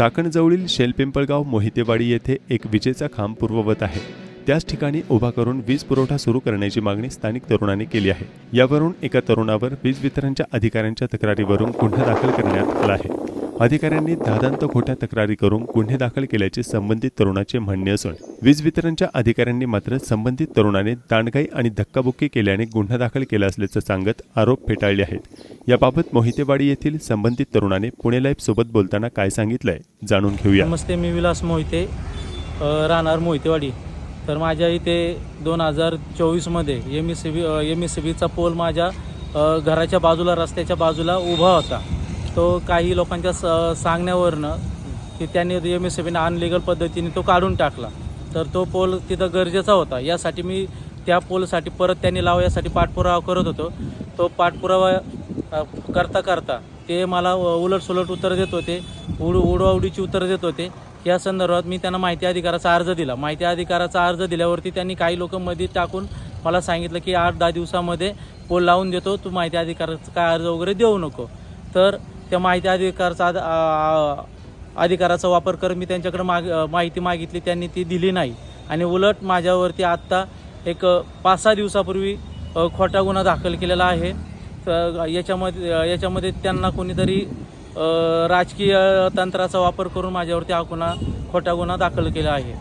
चाकणजवळील शेलपिंपळगाव मोहितेवाडी येथे एक विजेचा खांब पूर्ववत आहे। त्याच ठिकाणी उभा करून वीज पुरवठा सुरू करण्याची मागणी स्थानिक तरुणांनी केली आहे। यावरून एका तरुणावर वीज वितरणच्या अधिकाऱ्यांच्या तक्रारीवरून गुन्हा दाखल करण्यात आला आहे। अधिकाऱ्यांनी दादांत खोट्या तक्रारी करून गुन्हे दाखल केल्याचे संबंधित तरुणाचे म्हणणे असून वीज वितरणच्या अधिकाऱ्यांनी मात्र संबंधित तरुणाने दांडगाई आणि धक्काबुक्की केल्याने गुन्हा दाखल केला असल्याचं सांगत आरोप फेटाळले आहेत। याबाबत मोहितेवाडी येथील संबंधित तरुणाने पुणे लाईव्ह सोबत बोलताना काय सांगितलंय जाणून घेऊया। नमस्ते, मी विलास मोहिते, राहणार मोहितेवाडी। तर माझ्या इथे 2024 मध्ये एमएससीबीचा पोल माझ्या घराच्या बाजूला, रस्त्याच्या बाजूला उभा होता। तो काही लोकांच्या सांगण्यावरनं की त्यांनी एमएससीबीने अनलिगल पद्धतीने तो काढून टाकला। तर तो पोल तिथं गरजेचा होता, यासाठी मी त्या पोलसाठी परत त्यांनी लावा यासाठी पाठपुरावा करत होतो। तो पाठपुरावा करता करता ते मला उलटसुलट उत्तर देत होते, उडवाउडीची उत्तर देत होते। या संदर्भात मी त्यांना माहिती अधिकाराचा अर्ज दिला। माहिती अधिकाराचा अर्ज दिल्यावरती त्यांनी काही लोक मध्ये टाकून मला सांगितलं की 8-10 दिवसामध्ये पोल लावून देतो, तू माहिती अधिकाराचा काय अर्ज वगैरे देऊ नको। तर त्या माहिती अधिकाराचा वापर कर मी त्यांच्याकडे माहिती मागितली, त्यांनी ती दिली नाही। आणि उलट माझ्यावरती आत्ता एक 5-6 दिवसापूर्वी खोटा गुन्हा दाखल केलेला आहे। तर याच्यामध्ये त्यांना कोणीतरी राजकीय तंत्राचा वापर करून माझ्यावरती हा खोटा गुन्हा दाखल केला आहे।